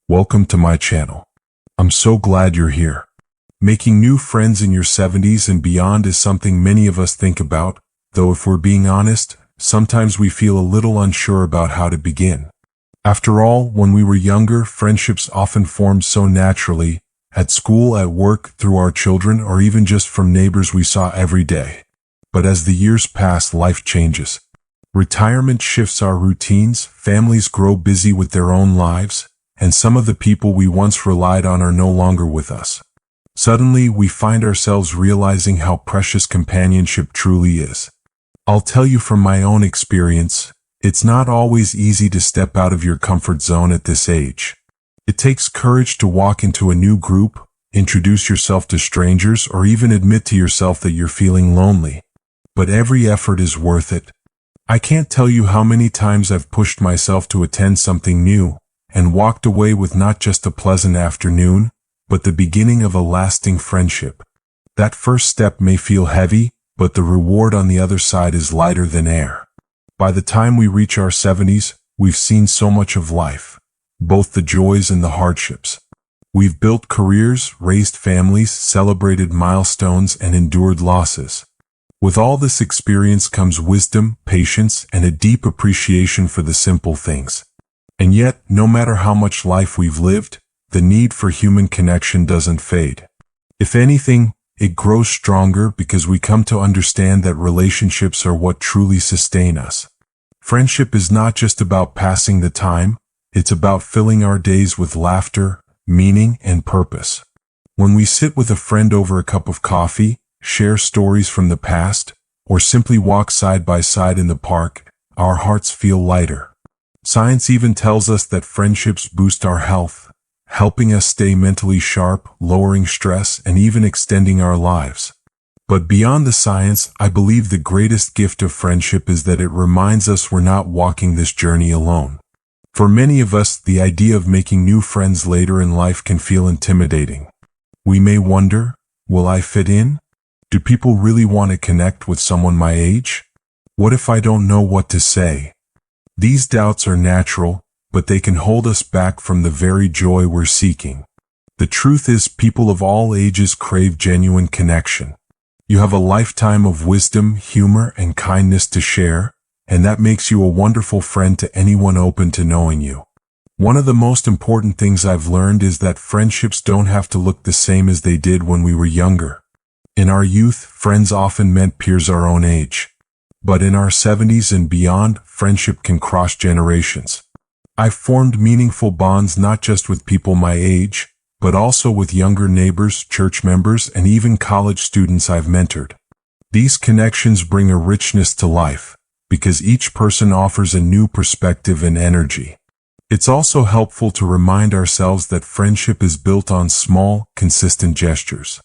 Welcome to my channel. I'm so glad you're here. Making new friends in your 70s and beyond is something many of us think about, though if we're being honest, sometimes we feel a little unsure about how to begin. After all, when we were younger, friendships often formed so naturally, at school, at work, through our children, or even just from neighbors we saw every day. But as the years pass, life changes. Retirement shifts our routines, families grow busy with their own lives, and some of the people we once relied on are no longer with us. Suddenly, we find ourselves realizing how precious companionship truly is. I'll tell you from my own experience, it's not always easy to step out of your comfort zone at this age. It takes courage to walk into a new group, introduce yourself to strangers, or even admit to yourself that you're feeling lonely. But every effort is worth it. I can't tell you how many times I've pushed myself to attend something new, and walked away with not just a pleasant afternoon, but the beginning of a lasting friendship. That first step may feel heavy, but the reward on the other side is lighter than air. By the time we reach our 70s, we've seen so much of life, both the joys and the hardships. We've built careers, raised families, celebrated milestones, and endured losses. With all this experience comes wisdom, patience, and a deep appreciation for the simple things. And yet, no matter how much life we've lived, the need for human connection doesn't fade. If anything, it grows stronger because we come to understand that relationships are what truly sustain us. Friendship is not just about passing the time, it's about filling our days with laughter, meaning, and purpose. When we sit with a friend over a cup of coffee, share stories from the past, or simply walk side by side in the park, our hearts feel lighter. Science even tells us that friendships boost our health, helping us stay mentally sharp, lowering stress, and even extending our lives. But beyond the science, I believe the greatest gift of friendship is that it reminds us we're not walking this journey alone. For many of us, the idea of making new friends later in life can feel intimidating. We may wonder, will I fit in? Do people really want to connect with someone my age? What if I don't know what to say? These doubts are natural, but they can hold us back from the very joy we're seeking. The truth is, people of all ages crave genuine connection. You have a lifetime of wisdom, humor, and kindness to share, and that makes you a wonderful friend to anyone open to knowing you. One of the most important things I've learned is that friendships don't have to look the same as they did when we were younger. In our youth, friends often meant peers our own age. But in our 70s and beyond, friendship can cross generations. I've formed meaningful bonds not just with people my age, but also with younger neighbors, church members, and even college students I've mentored. These connections bring a richness to life, because each person offers a new perspective and energy. It's also helpful to remind ourselves that friendship is built on small, consistent gestures.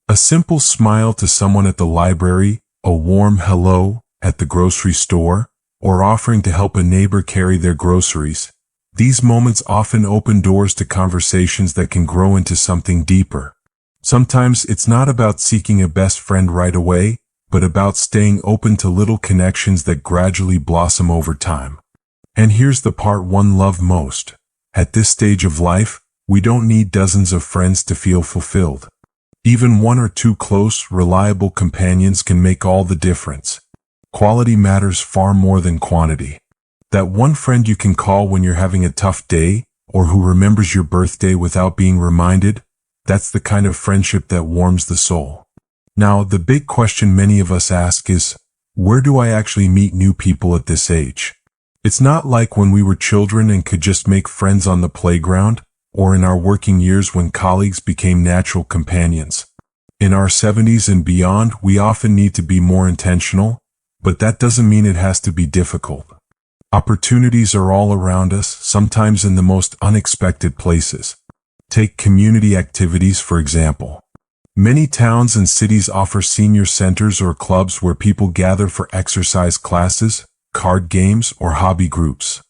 A simple smile to someone at the library, a warm hello at the grocery store, or offering to help a neighbor carry their groceries. These moments often open doors to conversations that can grow into something deeper. Sometimes it's not about seeking a best friend right away, but about staying open to little connections that gradually blossom over time. And here's the part one love most. At this stage of life, we don't need dozens of friends to feel fulfilled. Even one or two close, reliable companions can make all the difference. Quality matters far more than quantity. That one friend you can call when you're having a tough day, or who remembers your birthday without being reminded, that's the kind of friendship that warms the soul. Now, the big question many of us ask is, where do I actually meet new people at this age? It's not like when we were children and could just make friends on the playground, or in our working years when colleagues became natural companions. In our 70s and beyond, we often need to be more intentional, but that doesn't mean it has to be difficult. Opportunities are all around us, sometimes in the most unexpected places. Take community activities, for example. Many towns and cities offer senior centers or clubs where people gather for exercise classes, card games, or hobby groups.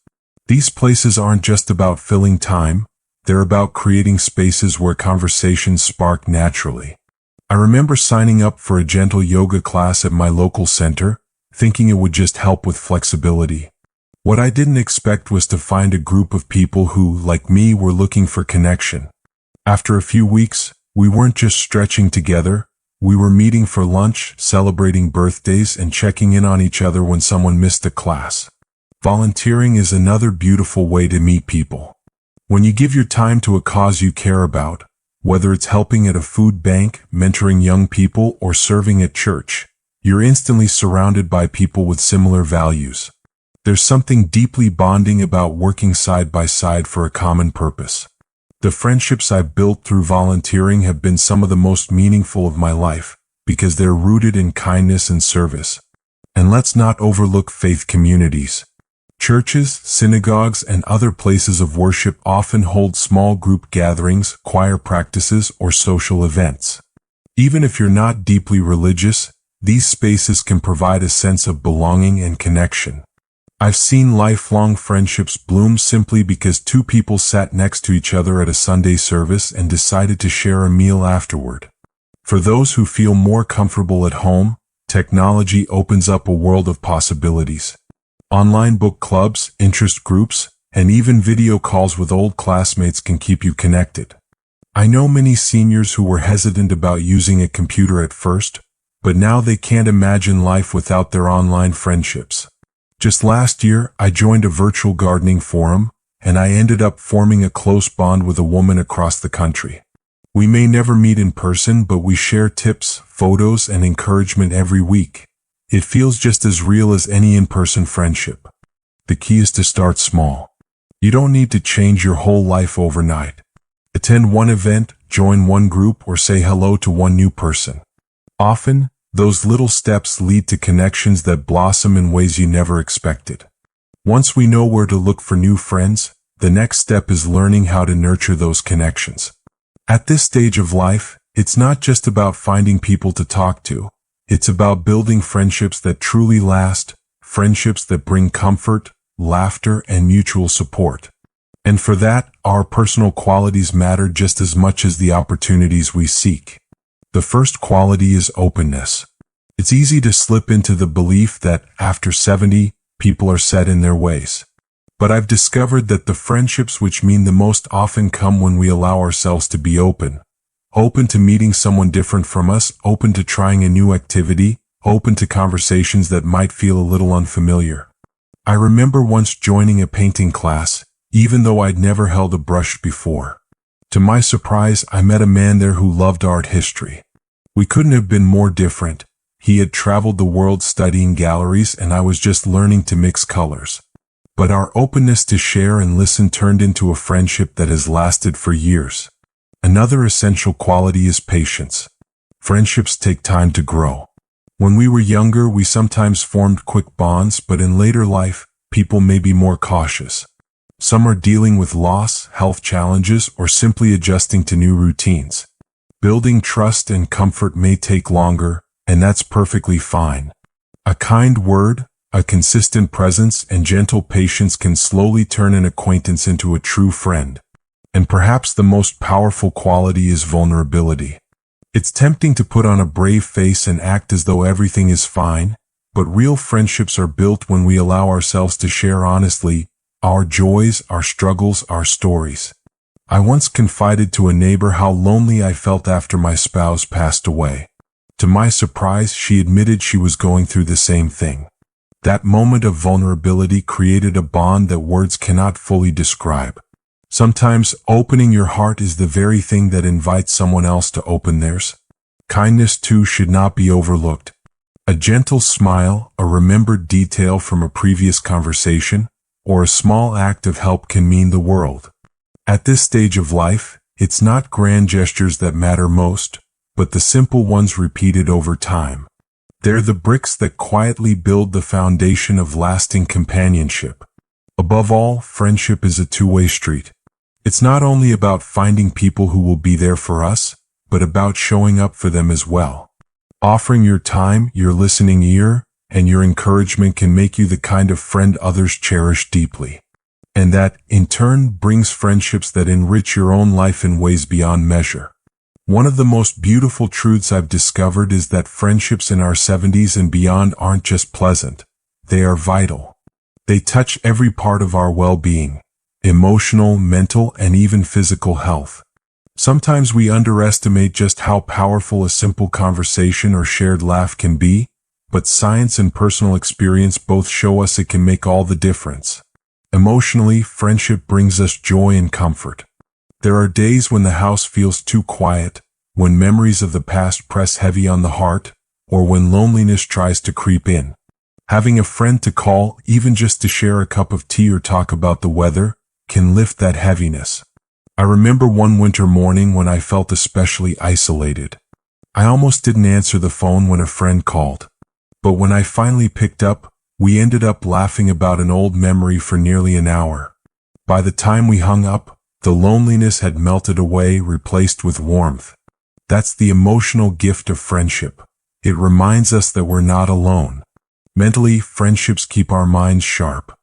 These places aren't just about filling time, they're about creating spaces where conversations spark naturally. I remember signing up for a gentle yoga class at my local center, thinking it would just help with flexibility. What I didn't expect was to find a group of people who, like me, were looking for connection. After a few weeks, we weren't just stretching together, we were meeting for lunch, celebrating birthdays, and checking in on each other when someone missed a class. Volunteering is another beautiful way to meet people. When you give your time to a cause you care about, whether it's helping at a food bank, mentoring young people, or serving at church, you're instantly surrounded by people with similar values. There's something deeply bonding about working side by side for a common purpose. The friendships I've built through volunteering have been some of the most meaningful of my life, because they're rooted in kindness and service. And let's not overlook faith communities. Churches, synagogues, and other places of worship often hold small group gatherings, choir practices, or social events. Even if you're not deeply religious, these spaces can provide a sense of belonging and connection. I've seen lifelong friendships bloom simply because two people sat next to each other at a Sunday service and decided to share a meal afterward. For those who feel more comfortable at home, technology opens up a world of possibilities. Online book clubs, interest groups, and even video calls with old classmates can keep you connected. I know many seniors who were hesitant about using a computer at first, but now they can't imagine life without their online friendships. Just last year, I joined a virtual gardening forum, and I ended up forming a close bond with a woman across the country. We may never meet in person, but we share tips, photos, and encouragement every week. It feels just as real as any in-person friendship. The key is to start small. You don't need to change your whole life overnight. Attend one event, join one group, or say hello to one new person. Often, those little steps lead to connections that blossom in ways you never expected. Once we know where to look for new friends, the next step is learning how to nurture those connections. At this stage of life, it's not just about finding people to talk to. It's about building friendships that truly last, friendships that bring comfort, laughter, and mutual support. And for that, our personal qualities matter just as much as the opportunities we seek. The first quality is openness. It's easy to slip into the belief that after 70, people are set in their ways. But I've discovered that the friendships which mean the most often come when we allow ourselves to be open. Open to meeting someone different from us, open to trying a new activity, open to conversations that might feel a little unfamiliar. I remember once joining a painting class, even though I'd never held a brush before. To my surprise, I met a man there who loved art history. We couldn't have been more different. He had traveled the world studying galleries, and I was just learning to mix colors. But our openness to share and listen turned into a friendship that has lasted for years. Another essential quality is patience. Friendships take time to grow. When we were younger, we sometimes formed quick bonds, but in later life, people may be more cautious. Some are dealing with loss, health challenges, or simply adjusting to new routines. Building trust and comfort may take longer, and that's perfectly fine. A kind word, a consistent presence, and gentle patience can slowly turn an acquaintance into a true friend. And perhaps the most powerful quality is vulnerability. It's tempting to put on a brave face and act as though everything is fine, but real friendships are built when we allow ourselves to share honestly our joys, our struggles, our stories. I once confided to a neighbor how lonely I felt after my spouse passed away. To my surprise, she admitted she was going through the same thing. That moment of vulnerability created a bond that words cannot fully describe. Sometimes opening your heart is the very thing that invites someone else to open theirs. Kindness, too, should not be overlooked. A gentle smile, a remembered detail from a previous conversation, or a small act of help can mean the world. At this stage of life, it's not grand gestures that matter most, but the simple ones repeated over time. They're the bricks that quietly build the foundation of lasting companionship. Above all, friendship is a two-way street. It's not only about finding people who will be there for us, but about showing up for them as well. Offering your time, your listening ear, and your encouragement can make you the kind of friend others cherish deeply. And that, in turn, brings friendships that enrich your own life in ways beyond measure. One of the most beautiful truths I've discovered is that friendships in our 70s and beyond aren't just pleasant. They are vital. They touch every part of our well-being, emotional, mental, and even physical health. Sometimes we underestimate just how powerful a simple conversation or shared laugh can be, but science and personal experience both show us it can make all the difference. Emotionally, friendship brings us joy and comfort. There are days when the house feels too quiet, when memories of the past press heavy on the heart, or when loneliness tries to creep in. Having a friend to call, even just to share a cup of tea or talk about the weather, can lift that heaviness. I remember one winter morning when I felt especially isolated. I almost didn't answer the phone when a friend called. But when I finally picked up, we ended up laughing about an old memory for nearly an hour. By the time we hung up, the loneliness had melted away, replaced with warmth. That's the emotional gift of friendship. It reminds us that we're not alone. Mentally, friendships keep our minds sharp.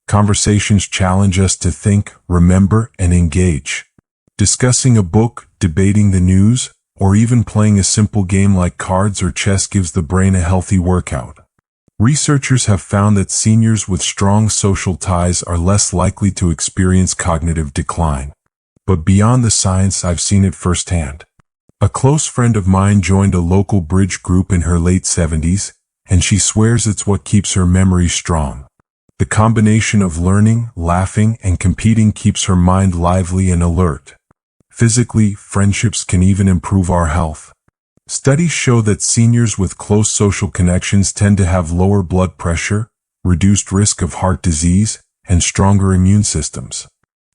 Conversations challenge us to think, remember, and engage. Discussing a book, debating the news, or even playing a simple game like cards or chess gives the brain a healthy workout. Researchers have found that seniors with strong social ties are less likely to experience cognitive decline. But beyond the science, I've seen it firsthand. A close friend of mine joined a local bridge group in her late 70s, and she swears it's what keeps her memory strong. The combination of learning, laughing, and competing keeps her mind lively and alert. Physically, friendships can even improve our health. Studies show that seniors with close social connections tend to have lower blood pressure, reduced risk of heart disease, and stronger immune systems.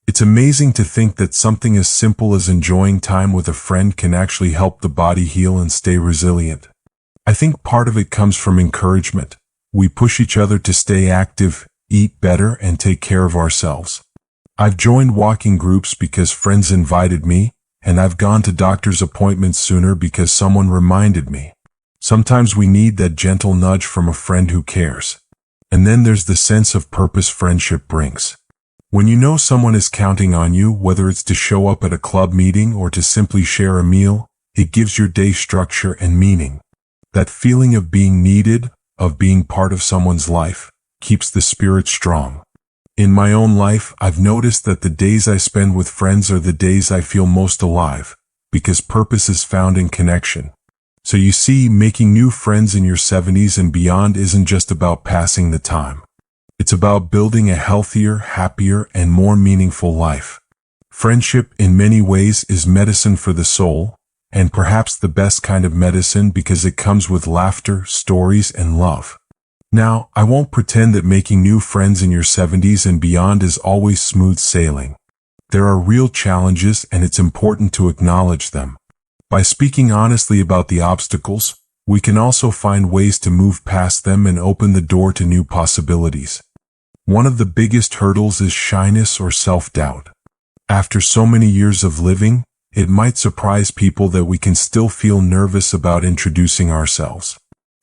It's amazing to think that something as simple as enjoying time with a friend can actually help the body heal and stay resilient. I think part of it comes from encouragement. We push each other to stay active, eat better, and take care of ourselves. I've joined walking groups because friends invited me, and I've gone to doctor's appointments sooner because someone reminded me. Sometimes we need that gentle nudge from a friend who cares. And then there's the sense of purpose friendship brings. When you know someone is counting on you, whether it's to show up at a club meeting or to simply share a meal, it gives your day structure and meaning. That feeling of being needed, of being part of someone's life, keeps the spirit strong. In my own life, I've noticed that the days I spend with friends are the days I feel most alive, because purpose is found in connection. So you see, making new friends in your 70s and beyond isn't just about passing the time. It's about building a healthier, happier, and more meaningful life. Friendship, in many ways, is medicine for the soul, and perhaps the best kind of medicine because it comes with laughter, stories, and love. Now, I won't pretend that making new friends in your 70s and beyond is always smooth sailing. There are real challenges, and it's important to acknowledge them. By speaking honestly about the obstacles, we can also find ways to move past them and open the door to new possibilities. One of the biggest hurdles is shyness or self-doubt. After so many years of living, it might surprise people that we can still feel nervous about introducing ourselves.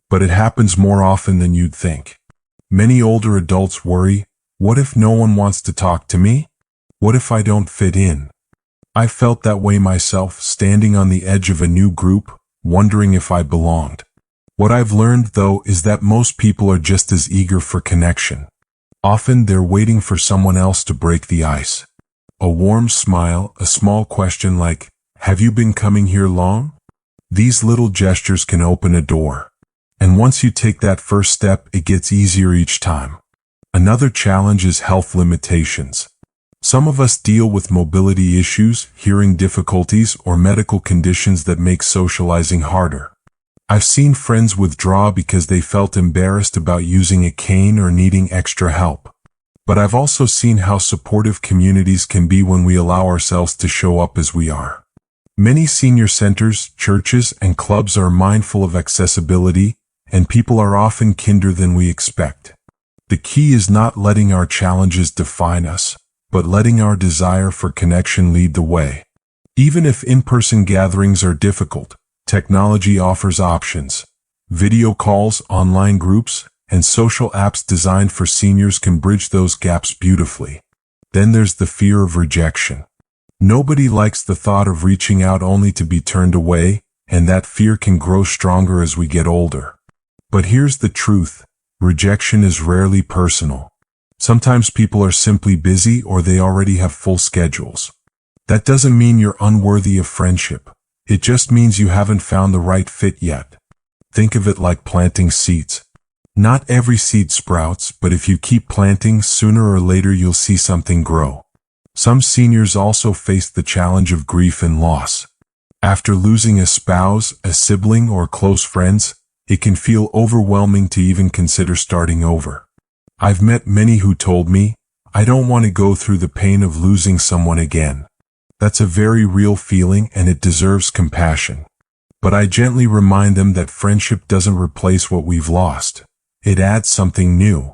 But it happens more often than you'd think. Many older adults worry, what if no one wants to talk to me? What if I don't fit in? I felt that way myself, standing on the edge of a new group, wondering if I belonged. What I've learned, though, is that most people are just as eager for connection. Often they're waiting for someone else to break the ice. A warm smile, a small question like, "Have you been coming here long?" These little gestures can open a door. And once you take that first step, it gets easier each time. Another challenge is health limitations. Some of us deal with mobility issues, hearing difficulties, or medical conditions that make socializing harder. I've seen friends withdraw because they felt embarrassed about using a cane or needing extra help. But I've also seen how supportive communities can be when we allow ourselves to show up as we are. Many senior centers, churches, and clubs are mindful of accessibility, and people are often kinder than we expect. The key is not letting our challenges define us, but letting our desire for connection lead the way. Even if in-person gatherings are difficult, technology offers options. Video calls, online groups, and social apps designed for seniors can bridge those gaps beautifully. Then there's the fear of rejection. Nobody likes the thought of reaching out only to be turned away, and that fear can grow stronger as we get older. But here's the truth, rejection is rarely personal. Sometimes people are simply busy or they already have full schedules. That doesn't mean you're unworthy of friendship. It just means you haven't found the right fit yet. Think of it like planting seeds. Not every seed sprouts, but if you keep planting, sooner or later you'll see something grow. Some seniors also face the challenge of grief and loss. After losing a spouse, a sibling, or close friends, it can feel overwhelming to even consider starting over. I've met many who told me, "I don't want to go through the pain of losing someone again." That's a very real feeling and it deserves compassion. But I gently remind them that friendship doesn't replace what we've lost. It adds something new.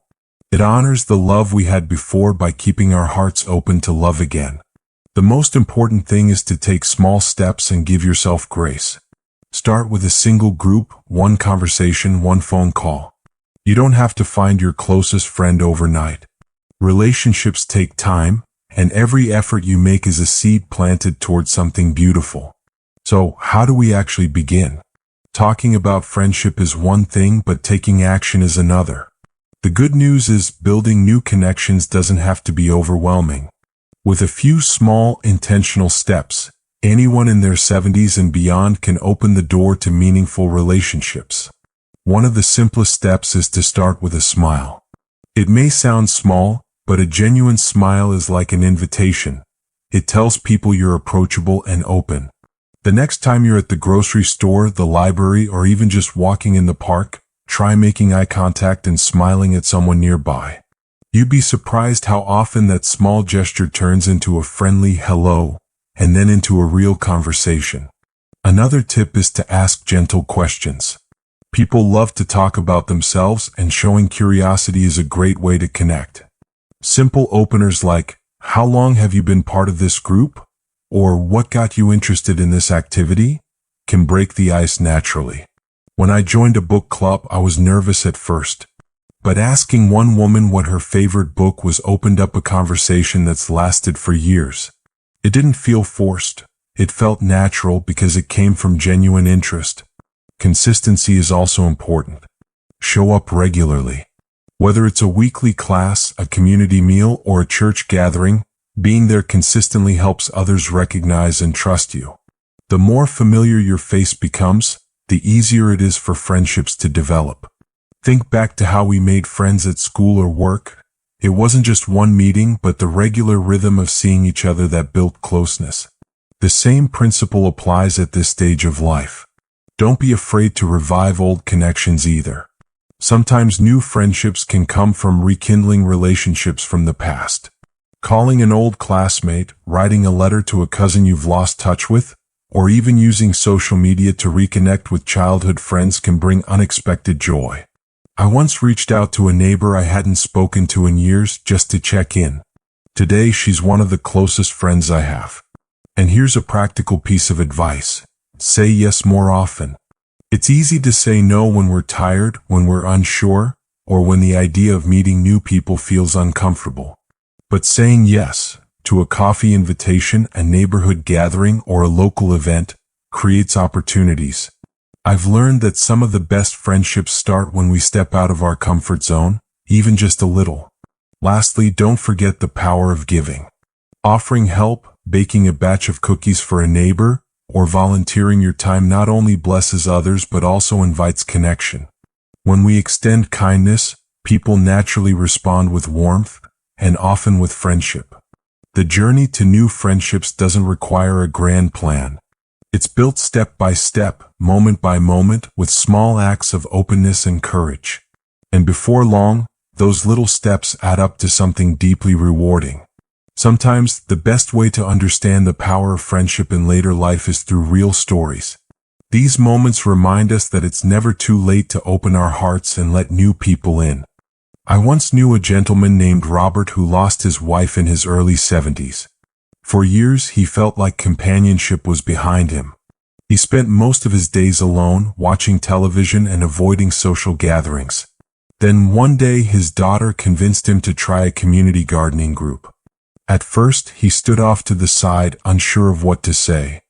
It honors the love we had before by keeping our hearts open to love again. The most important thing is to take small steps and give yourself grace. Start with a single group, one conversation, one phone call. You don't have to find your closest friend overnight. Relationships take time, and every effort you make is a seed planted towards something beautiful. So, how do we actually begin? Talking about friendship is one thing, but taking action is another. The good news is building new connections doesn't have to be overwhelming. With a few small, intentional steps, anyone in their 70s and beyond can open the door to meaningful relationships. One of the simplest steps is to start with a smile. It may sound small, but a genuine smile is like an invitation. It tells people you're approachable and open. The next time you're at the grocery store, the library, or even just walking in the park, try making eye contact and smiling at someone nearby. You'd be surprised how often that small gesture turns into a friendly hello, and then into a real conversation. Another tip is to ask gentle questions. People love to talk about themselves, and showing curiosity is a great way to connect. Simple openers like, "How long have you been part of this group?" or "What got you interested in this activity?" can break the ice naturally. When I joined a book club, I was nervous at first. But asking one woman what her favorite book was opened up a conversation that's lasted for years. It didn't feel forced. It felt natural because it came from genuine interest. Consistency is also important. Show up regularly. Whether it's a weekly class, a community meal, or a church gathering, being there consistently helps others recognize and trust you. The more familiar your face becomes, the easier it is for friendships to develop. Think back to how we made friends at school or work. It wasn't just one meeting, but the regular rhythm of seeing each other that built closeness. The same principle applies at this stage of life. Don't be afraid to revive old connections either. Sometimes new friendships can come from rekindling relationships from the past. Calling an old classmate, writing a letter to a cousin you've lost touch with, or even using social media to reconnect with childhood friends can bring unexpected joy. I once reached out to a neighbor I hadn't spoken to in years just to check in. Today she's one of the closest friends I have. And here's a practical piece of advice. Say yes more often. It's easy to say no when we're tired, when we're unsure, or when the idea of meeting new people feels uncomfortable. But saying yes to a coffee invitation, a neighborhood gathering, or a local event creates opportunities. I've learned that some of the best friendships start when we step out of our comfort zone, even just a little. Lastly, don't forget the power of giving. Offering help, baking a batch of cookies for a neighbor, or volunteering your time not only blesses others but also invites connection. When we extend kindness, people naturally respond with warmth, and often with friendship. The journey to new friendships doesn't require a grand plan. It's built step by step, moment by moment, with small acts of openness and courage. And before long, those little steps add up to something deeply rewarding. Sometimes, the best way to understand the power of friendship in later life is through real stories. These moments remind us that it's never too late to open our hearts and let new people in. I once knew a gentleman named Robert who lost his wife in his early 70s. For years, he felt like companionship was behind him. He spent most of his days alone, watching television and avoiding social gatherings. Then one day, his daughter convinced him to try a community gardening group. At first, he stood off to the side, unsure of what to say.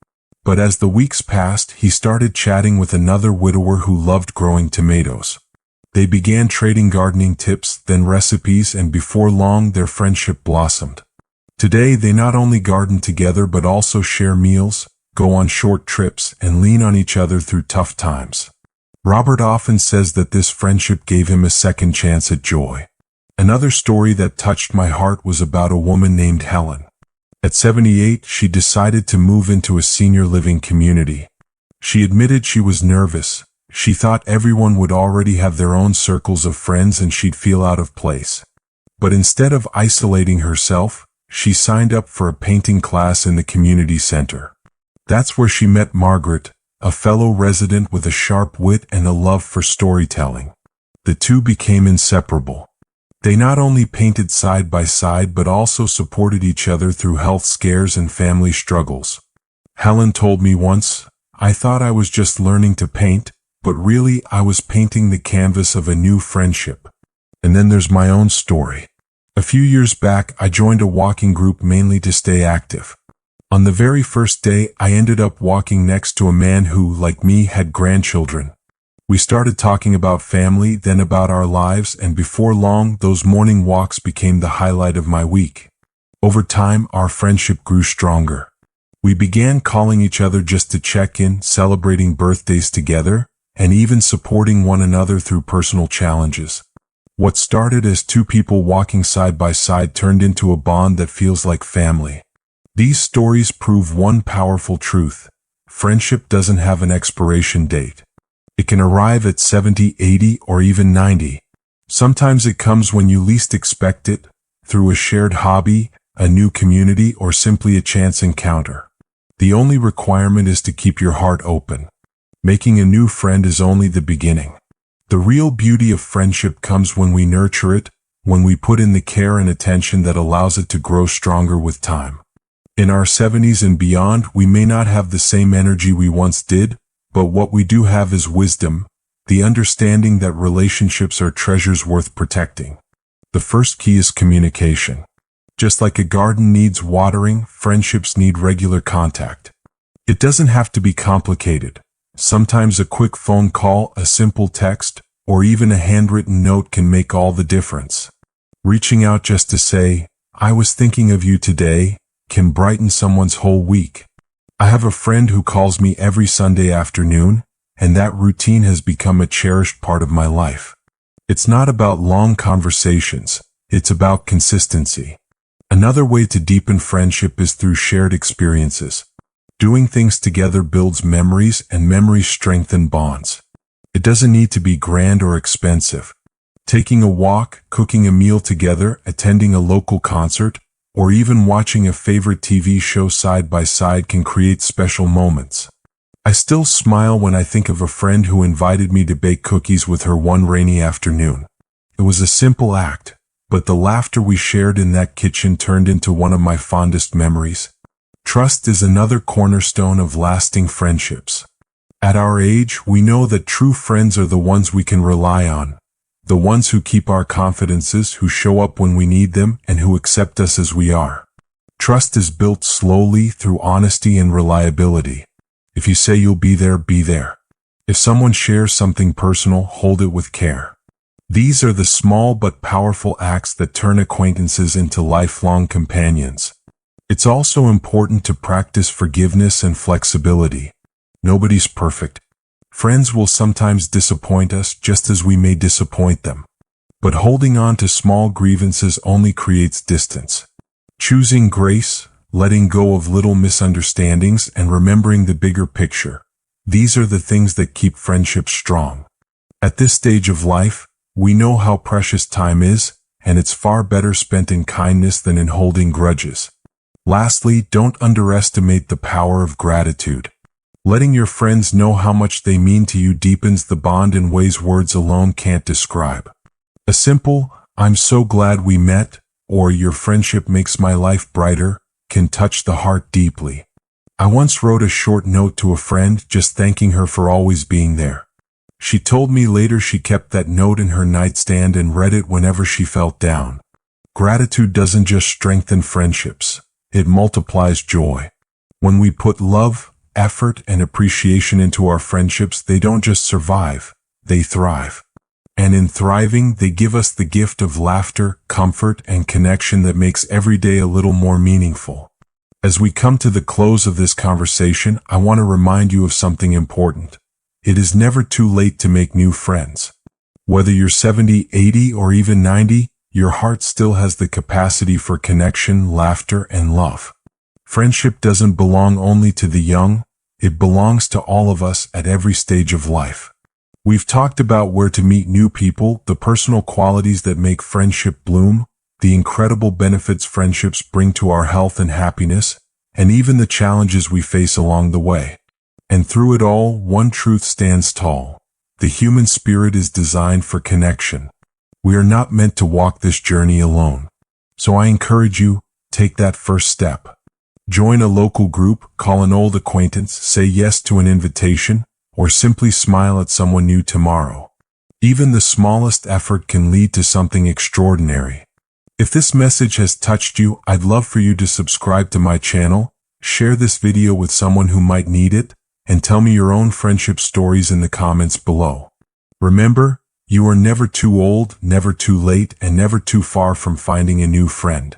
But as the weeks passed, he started chatting with another widower who loved growing tomatoes. They began trading gardening tips, then recipes, and before long their friendship blossomed. Today they not only garden together but also share meals, go on short trips, and lean on each other through tough times. Robert often says that this friendship gave him a second chance at joy. Another story that touched my heart was about a woman named Helen. At 78, she decided to move into a senior living community. She admitted she was nervous. She thought everyone would already have their own circles of friends and she'd feel out of place. But instead of isolating herself, she signed up for a painting class in the community center. That's where she met Margaret, a fellow resident with a sharp wit and a love for storytelling. The two became inseparable. They not only painted side by side but also supported each other through health scares and family struggles. Helen told me once, "I thought I was just learning to paint, but really I was painting the canvas of a new friendship." And then there's my own story. A few years back, I joined a walking group mainly to stay active. On the very first day, I ended up walking next to a man who, like me, had grandchildren. We started talking about family, then about our lives, and before long, those morning walks became the highlight of my week. Over time, our friendship grew stronger. We began calling each other just to check in, celebrating birthdays together, and even supporting one another through personal challenges. What started as two people walking side by side turned into a bond that feels like family. These stories prove one powerful truth: friendship doesn't have an expiration date. It can arrive at 70, 80, or even 90. Sometimes it comes when you least expect it, through a shared hobby, a new community, or simply a chance encounter. The only requirement is to keep your heart open. Making a new friend is only the beginning. The real beauty of friendship comes when we nurture it, when we put in the care and attention that allows it to grow stronger with time. In our 70s and beyond, we may not have the same energy we once did, but what we do have is wisdom, the understanding that relationships are treasures worth protecting. The first key is communication. Just like a garden needs watering, friendships need regular contact. It doesn't have to be complicated. Sometimes a quick phone call, a simple text, or even a handwritten note can make all the difference. Reaching out just to say, "I was thinking of you today," can brighten someone's whole week. I have a friend who calls me every Sunday afternoon, and that routine has become a cherished part of my life. It's not about long conversations, it's about consistency. Another way to deepen friendship is through shared experiences. Doing things together builds memories, and memories strengthen bonds. It doesn't need to be grand or expensive. Taking a walk, cooking a meal together, attending a local concert, or even watching a favorite TV show side by side can create special moments. I still smile when I think of a friend who invited me to bake cookies with her one rainy afternoon. It was a simple act, but the laughter we shared in that kitchen turned into one of my fondest memories. Trust is another cornerstone of lasting friendships. At our age, we know that true friends are the ones we can rely on, the ones who keep our confidences, who show up when we need them, and who accept us as we are. Trust is built slowly through honesty and reliability. If you say you'll be there, be there. If someone shares something personal, hold it with care. These are the small but powerful acts that turn acquaintances into lifelong companions. It's also important to practice forgiveness and flexibility. Nobody's perfect. Friends will sometimes disappoint us just as we may disappoint them. But holding on to small grievances only creates distance. Choosing grace, letting go of little misunderstandings, and remembering the bigger picture. These are the things that keep friendships strong. At this stage of life, we know how precious time is, and it's far better spent in kindness than in holding grudges. Lastly, don't underestimate the power of gratitude. Letting your friends know how much they mean to you deepens the bond in ways words alone can't describe. A simple, "I'm so glad we met," or "Your friendship makes my life brighter," can touch the heart deeply. I once wrote a short note to a friend, just thanking her for always being there. She told me later she kept that note in her nightstand and read it whenever she felt down. Gratitude doesn't just strengthen friendships. It multiplies joy. When we put love, effort, and appreciation into our friendships, they don't just survive, they thrive. And in thriving, they give us the gift of laughter, comfort, and connection that makes every day a little more meaningful. As we come to the close of this conversation, I want to remind you of something important. It is never too late to make new friends. Whether you're 70, 80, or even 90, your heart still has the capacity for connection, laughter, and love. Friendship doesn't belong only to the young, it belongs to all of us at every stage of life. We've talked about where to meet new people, the personal qualities that make friendship bloom, the incredible benefits friendships bring to our health and happiness, and even the challenges we face along the way. And through it all, one truth stands tall. The human spirit is designed for connection. We are not meant to walk this journey alone. So I encourage you, take that first step. Join a local group, call an old acquaintance, say yes to an invitation, or simply smile at someone new tomorrow. Even the smallest effort can lead to something extraordinary. If this message has touched you, I'd love for you to subscribe to my channel, share this video with someone who might need it, and tell me your own friendship stories in the comments below. Remember, you are never too old, never too late, and never too far from finding a new friend.